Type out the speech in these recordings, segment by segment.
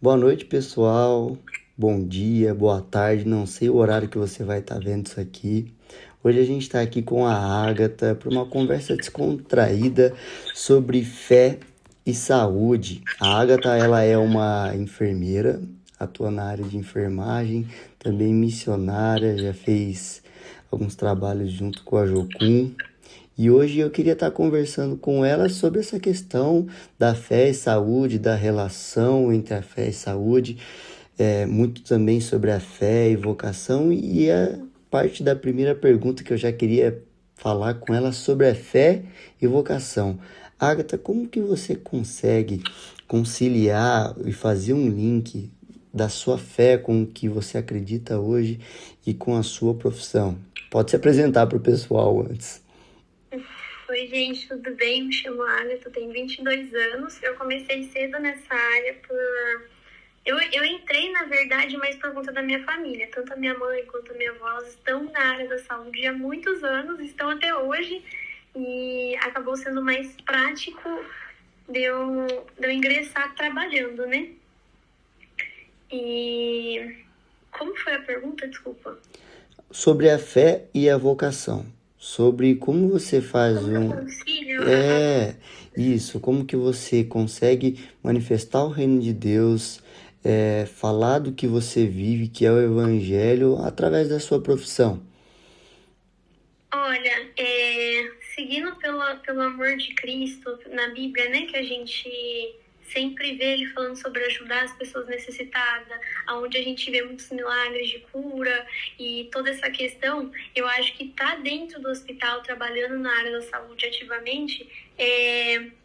Boa noite, pessoal. Bom dia, boa tarde. Não sei o horário que você vai estar vendo isso aqui. Hoje a gente está aqui com a Ágata para uma conversa descontraída sobre fé e saúde. A Ágata, ela é uma enfermeira, atua na área de enfermagem, também missionária, já fez alguns trabalhos junto com a Jocum. E hoje eu queria estar conversando com ela sobre essa questão da fé e saúde, da relação entre a fé e saúde, muito também sobre a fé e vocação, e a parte da primeira pergunta que eu já queria falar com ela sobre a fé e vocação. Agatha, como que você consegue conciliar e fazer um link da sua fé com o que você acredita hoje e com a sua profissão? Pode se apresentar para o pessoal antes. Oi, gente, tudo bem? Me chamo Agatha, tenho 22 anos. Eu comecei cedo nessa área por... Eu entrei, na verdade, mais por conta da minha família. Tanto a minha mãe quanto a minha avó estão na área da saúde há muitos anos, estão até hoje. E acabou sendo mais prático de eu ingressar trabalhando, né? E... Como foi a pergunta? Desculpa. Sobre a fé e a vocação, sobre como você faz Como eu um. concilio É isso, como que você consegue manifestar o reino de Deus, falar do que você vive, que é o Evangelho, através da sua profissão. Olha, seguindo pelo amor de Cristo na Bíblia, né, que a gente sempre vê ele falando sobre ajudar as pessoas necessitadas, aonde a gente vê muitos milagres de cura e toda essa questão, eu acho que tá dentro do hospital, trabalhando na área da saúde ativamente,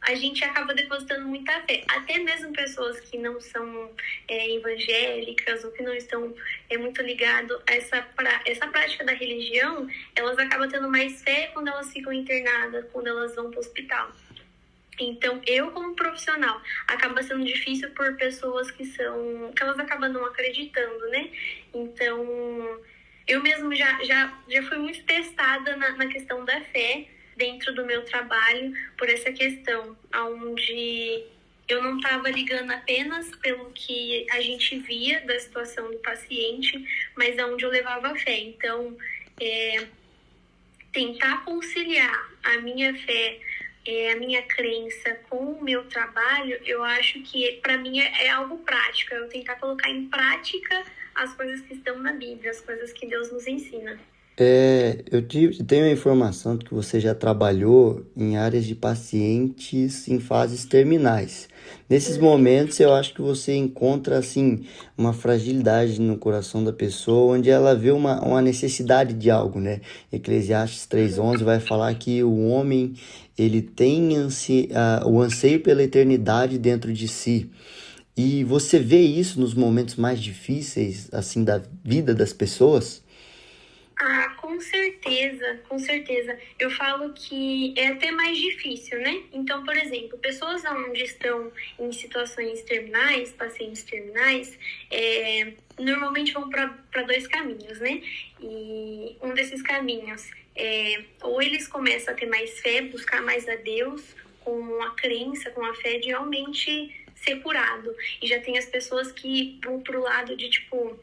a gente acaba depositando muita fé. Até mesmo pessoas que não são evangélicas ou que não estão muito ligadas a essa prática da religião, elas acabam tendo mais fé quando elas ficam internadas, quando elas vão para o hospital. Então, eu como profissional, acaba sendo difícil por pessoas que elas acabam não acreditando, né? Então, eu mesmo já fui muito testada na questão da fé dentro do meu trabalho por essa questão, onde eu não estava ligando apenas pelo que a gente via da situação do paciente, mas aonde eu levava fé. Então, tentar conciliar a minha fé, a minha crença com o meu trabalho, eu acho que para mim é algo prático. Eu tentar colocar em prática as coisas que estão na Bíblia, as coisas que Deus nos ensina. Tenho a informação de que você já trabalhou em áreas de pacientes em fases terminais. Nesses momentos, eu acho que você encontra assim uma fragilidade no coração da pessoa, onde ela vê uma necessidade de algo, né? Eclesiastes 3:11 vai falar que o homem ele tem o anseio pela eternidade dentro de si. E você vê isso nos momentos mais difíceis assim da vida das pessoas? Ah, com certeza, com certeza. Eu falo que é até mais difícil, né? Então, por exemplo, pessoas onde estão em situações terminais, pacientes terminais, normalmente vão para dois caminhos, né? E um desses caminhos ou eles começam a ter mais fé, buscar mais a Deus, com a crença, com a fé de realmente ser curado. E já tem as pessoas que vão pro lado de tipo,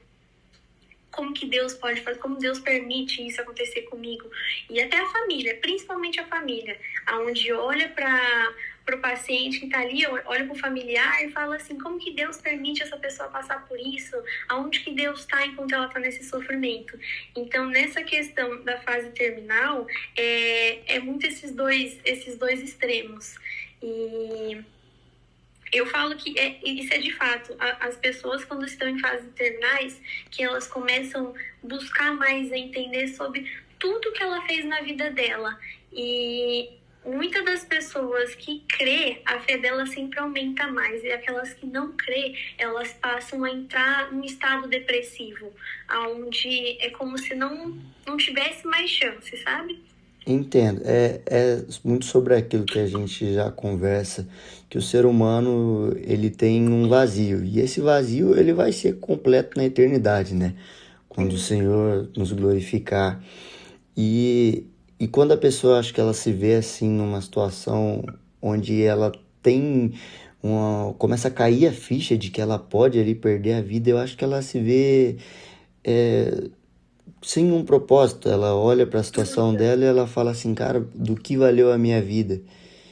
como que Deus pode fazer, como Deus permite isso acontecer comigo. E até a família, principalmente a família, aonde olha para o paciente que está ali, olha para o familiar e fala assim, como que Deus permite essa pessoa passar por isso? Aonde que Deus está enquanto ela está nesse sofrimento? Então, nessa questão da fase terminal, é muito esses dois extremos. E eu falo que isso é de fato. As pessoas, quando estão em fases terminais, que elas começam a buscar mais a entender sobre tudo que ela fez na vida dela. E muitas das pessoas que crê, a fé dela sempre aumenta mais. E aquelas que não crê, elas passam a entrar num estado depressivo, onde é como se não tivesse mais chance, sabe? Entendo. É muito sobre aquilo que a gente já conversa, que o ser humano ele tem um vazio e esse vazio ele vai ser completo na eternidade, né? Quando o Sim. Senhor nos glorificar. E quando a pessoa acha que ela se vê assim numa situação onde ela tem começa a cair a ficha de que ela pode ali perder a vida, eu acho que ela se vê sem um propósito. Ela olha para a situação dela e ela fala assim, cara, do que valeu a minha vida?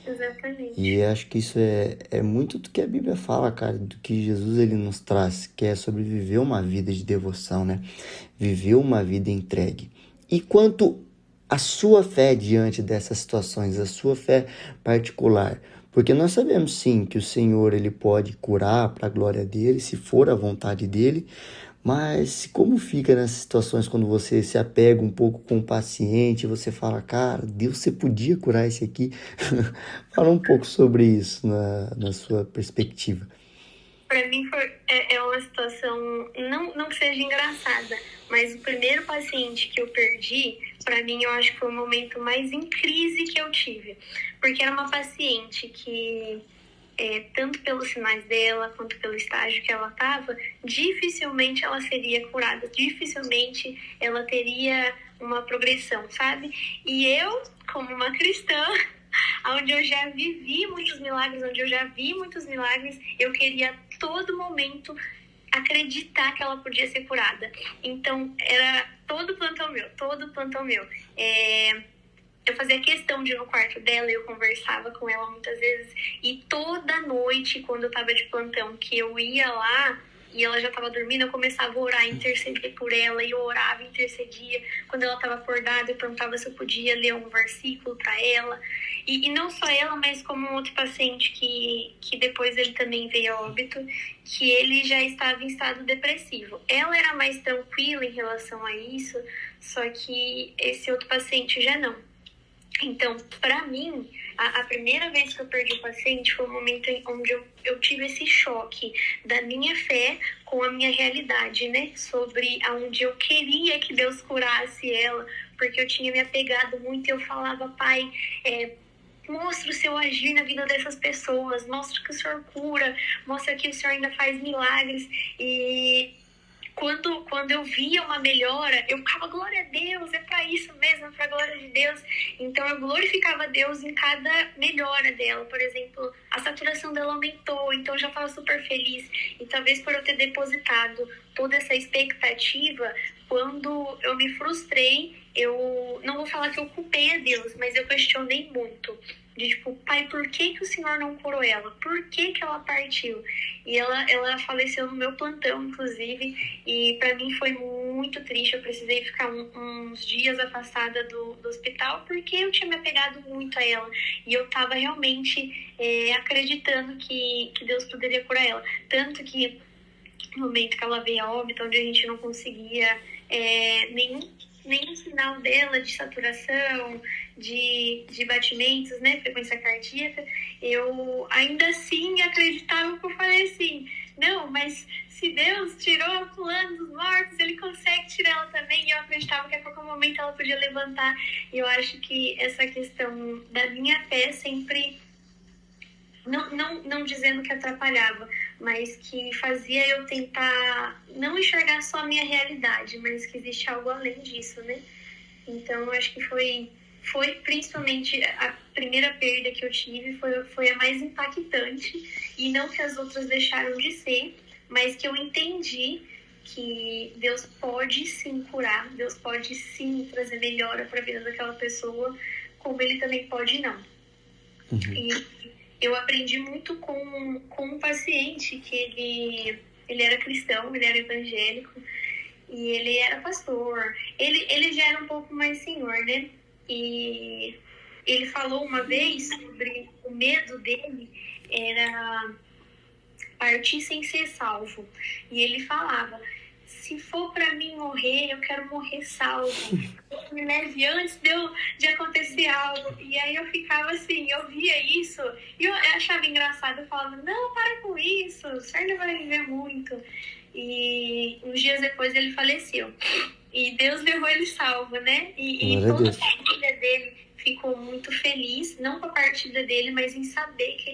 Exatamente. E acho que isso é muito do que a Bíblia fala, cara, do que Jesus ele nos traz, que é sobre viver uma vida de devoção, né? Viver uma vida entregue. E quanto à sua fé diante dessas situações, a sua fé particular? Porque nós sabemos sim que o Senhor ele pode curar para a glória dele, se for a vontade dele, mas como fica nessas situações quando você se apega um pouco com o paciente, você fala, cara, Deus, você podia curar esse aqui? Fala um pouco sobre isso na sua perspectiva. Para mim é uma situação, não que seja engraçada, mas o primeiro paciente que eu perdi, para mim eu acho que foi o momento mais em crise que eu tive. Porque era uma paciente que, tanto pelos sinais dela, quanto pelo estágio que ela estava, dificilmente ela seria curada, dificilmente ela teria uma progressão, sabe? E eu, como uma cristã, onde eu já vivi muitos milagres, onde eu já vi muitos milagres, eu queria a todo momento acreditar que ela podia ser curada. Então, era todo plantão meu, todo plantão meu. Eu fazia questão de ir no quarto dela, eu conversava com ela muitas vezes, e toda noite, quando eu tava de plantão, que eu ia lá e ela já tava dormindo, eu começava a orar, interceder por ela, e eu orava, intercedia. Quando ela tava acordada, eu perguntava se eu podia ler um versículo para ela. E não só ela, mas como um outro paciente que depois ele também veio a óbito, que ele já estava em estado depressivo. Ela era mais tranquila em relação a isso, só que esse outro paciente já não. Então, para mim, a primeira vez que eu perdi o paciente foi o momento onde eu tive esse choque da minha fé com a minha realidade, né? Sobre aonde eu queria que Deus curasse ela, porque eu tinha me apegado muito e eu falava, pai, mostra o seu agir na vida dessas pessoas, mostra que o Senhor cura, mostra que o Senhor ainda faz milagres. E quando eu via uma melhora, eu ficava, glória a Deus, é para isso mesmo, é para a glória de Deus. Então eu glorificava Deus em cada melhora dela. Por exemplo, a saturação dela aumentou, então eu já estava super feliz. E talvez por eu ter depositado toda essa expectativa, quando eu me frustrei, eu não vou falar que eu culpei a Deus, mas eu questionei muito. De tipo, pai, por que o Senhor não curou ela? Por que ela partiu? E ela faleceu no meu plantão, inclusive, e para mim foi muito triste. Eu precisei ficar uns dias afastada do hospital, porque eu tinha me apegado muito a ela. E eu estava realmente acreditando que Deus poderia curar ela. Tanto que no momento que ela veio a óbito, onde a gente não conseguia nenhum sinal dela de saturação, de batimentos, né, frequência cardíaca, eu ainda assim acreditava, que eu falei assim, não, mas se Deus tirou a fulana dos mortos, ele consegue tirar ela também. E eu acreditava que a qualquer momento ela podia levantar. E eu acho que essa questão da minha fé sempre, não dizendo que atrapalhava, mas que fazia eu tentar não enxergar só a minha realidade, mas que existe algo além disso, né? Então, eu acho que foi principalmente a primeira perda que eu tive, foi a mais impactante. E não que as outras deixaram de ser, mas que eu entendi que Deus pode sim curar, Deus pode sim trazer melhora para a vida daquela pessoa, como Ele também pode não. Uhum. E eu aprendi muito com um paciente que ele era cristão, ele era evangélico, e ele era pastor. Ele já era um pouco mais senhor, né? E ele falou uma vez sobre o medo dele era partir sem ser salvo. E ele falava, se for para mim morrer, eu quero morrer salvo. Me leve antes de acontecer algo. E aí eu ficava assim, eu via isso, e eu achava engraçado, eu falava, não, para com isso, o senhor não vai viver muito. E uns dias depois ele faleceu. E Deus levou ele salvo, né? E toda a família dele ficou muito feliz, não com a partida dele, mas em saber que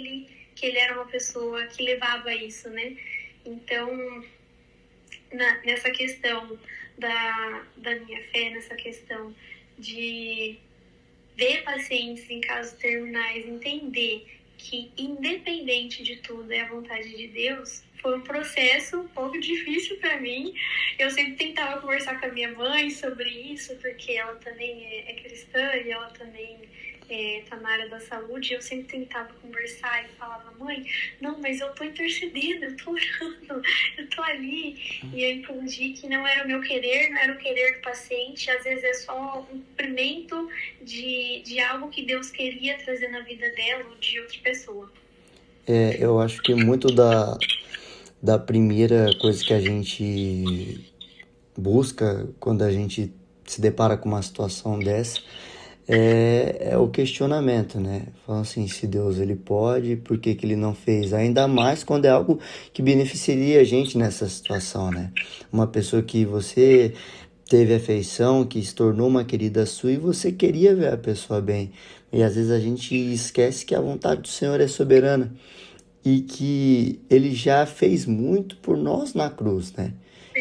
ele era uma pessoa que levava isso, né? Então, nessa questão da minha fé, nessa questão de ver pacientes em casos terminais, entender que, independente de tudo, é a vontade de Deus, foi um processo um pouco difícil para mim. Eu sempre tentava conversar com a minha mãe sobre isso, porque ela também é cristã e ela também tá na área da saúde. Eu sempre tentava conversar e falava: mãe, não, mas eu tô intercedendo, eu tô orando, eu tô ali. E eu entendi que não era o meu querer, não era o querer do paciente. Às vezes é só um cumprimento de algo que Deus queria trazer na vida dela ou de outra pessoa. Eu acho que muito da primeira coisa que a gente busca quando a gente se depara com uma situação dessa é o questionamento, né? Falando assim, se Deus ele pode, por que que ele não fez? Ainda mais quando é algo que beneficiaria a gente nessa situação, né? Uma pessoa que você teve afeição, que se tornou uma querida sua e você queria ver a pessoa bem. E às vezes a gente esquece que a vontade do Senhor é soberana e que ele já fez muito por nós na cruz, né?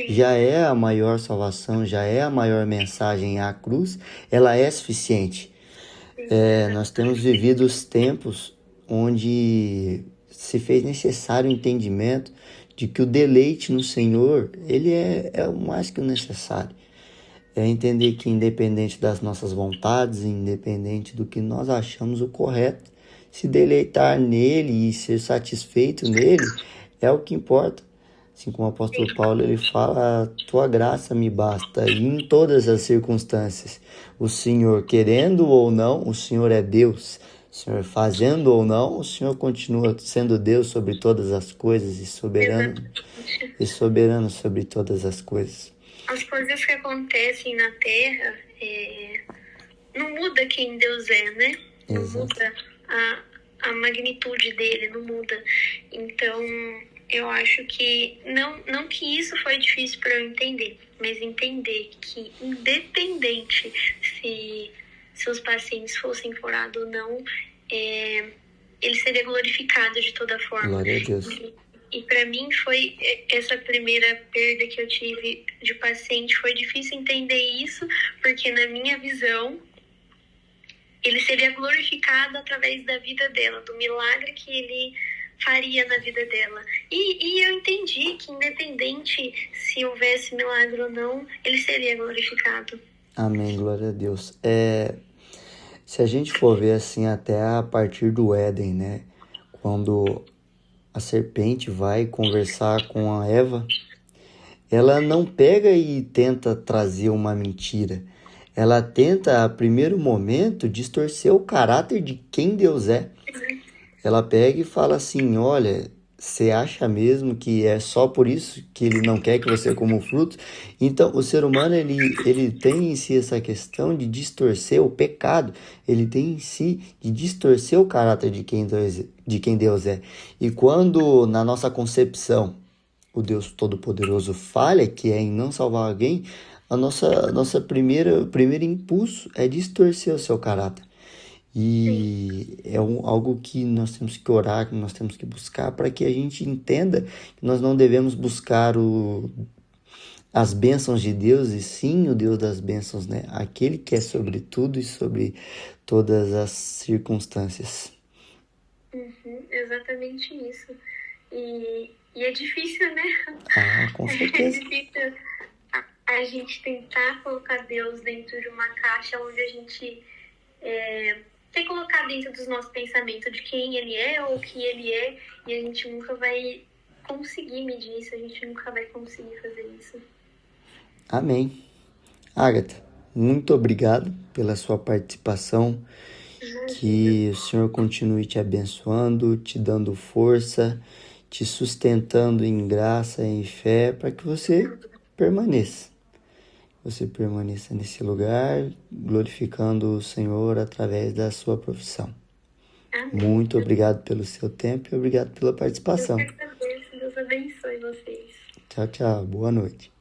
Já é a maior salvação, já é a maior mensagem. A cruz, ela é suficiente. Nós temos vivido os tempos onde se fez necessário o entendimento de que o deleite no Senhor, ele é o mais que o necessário. É entender que independente das nossas vontades, independente do que nós achamos o correto, se deleitar nele e ser satisfeito nele é o que importa. Assim como o apóstolo Paulo ele fala, tua graça me basta, e em todas as circunstâncias. O Senhor querendo ou não, o Senhor é Deus. O Senhor fazendo ou não, o Senhor continua sendo Deus sobre todas as coisas e soberano sobre todas as coisas. As coisas que acontecem na Terra não muda quem Deus é, né? Não muda a magnitude dele, não muda. Então, eu acho que não que isso foi difícil para eu entender, mas entender que independente se os pacientes fossem curados ou não, ele seria glorificado de toda forma. Glória a Deus. E para mim foi essa primeira perda que eu tive de paciente, foi difícil entender isso, porque na minha visão ele seria glorificado através da vida dela, do milagre que ele faria na vida dela. E eu entendi que independente se houvesse milagre ou não, ele seria glorificado. Amém, glória a Deus. Se a gente for ver assim até a partir do Éden, né? Quando a serpente vai conversar com a Eva, ela não pega e tenta trazer uma mentira. Ela tenta, a primeiro momento, distorcer o caráter de quem Deus é. Ela pega e fala assim, olha, você acha mesmo que é só por isso que ele não quer que você coma o fruto? Então, o ser humano, ele tem em si essa questão de distorcer o pecado. Ele tem em si de distorcer o caráter de quem Deus é. E quando, na nossa concepção, o Deus Todo-Poderoso falha, que é em não salvar alguém, a nossa primeiro impulso é distorcer o seu caráter. E é algo que nós temos que orar, que nós temos que buscar para que a gente entenda que nós não devemos buscar as bênçãos de Deus, e sim o Deus das bênçãos, né? Aquele que é sobre tudo e sobre todas as circunstâncias. Exatamente isso. E é difícil, né? Com certeza. É difícil a gente tentar colocar Deus dentro de uma caixa onde a gente tem que colocar dentro dos nossos pensamentos de quem ele é ou o que ele é, e a gente nunca vai conseguir medir isso, a gente nunca vai conseguir fazer isso. Amém. Ágata, muito obrigado pela sua participação. Que o Senhor continue te abençoando, te dando força, te sustentando em graça, em fé, para que você permaneça. Você permaneça nesse lugar, glorificando o Senhor através da sua profissão. Amém. Muito obrigado pelo seu tempo e obrigado pela participação. Eu que agradeço. Deus abençoe vocês. Tchau, tchau. Boa noite.